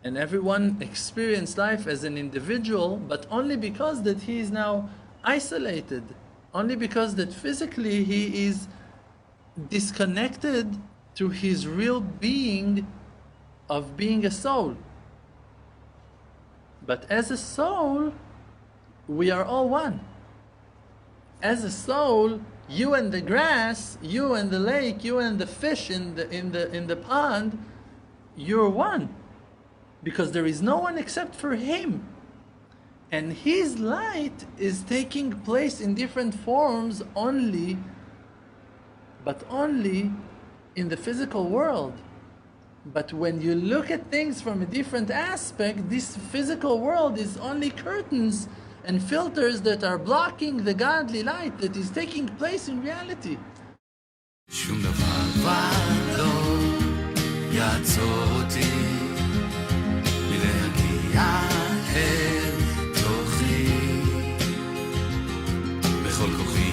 And everyone experiences life as an individual, but only because that he is now isolated. Only because that physically he is disconnected to his real being of being a soul. But as a soul, we are all one. As a soul, you and the grass, you and the lake, you and the fish in the pond, you're one. Because there is no one except for him. And his light is taking place in different forms only, but only in the physical world. But when you look at things from a different aspect, this physical world is only curtains and filters that are blocking the godly light that is taking place in reality. שום דבר כבר לא יעצור אותי מלהגיע אל תוכי בכל כוחי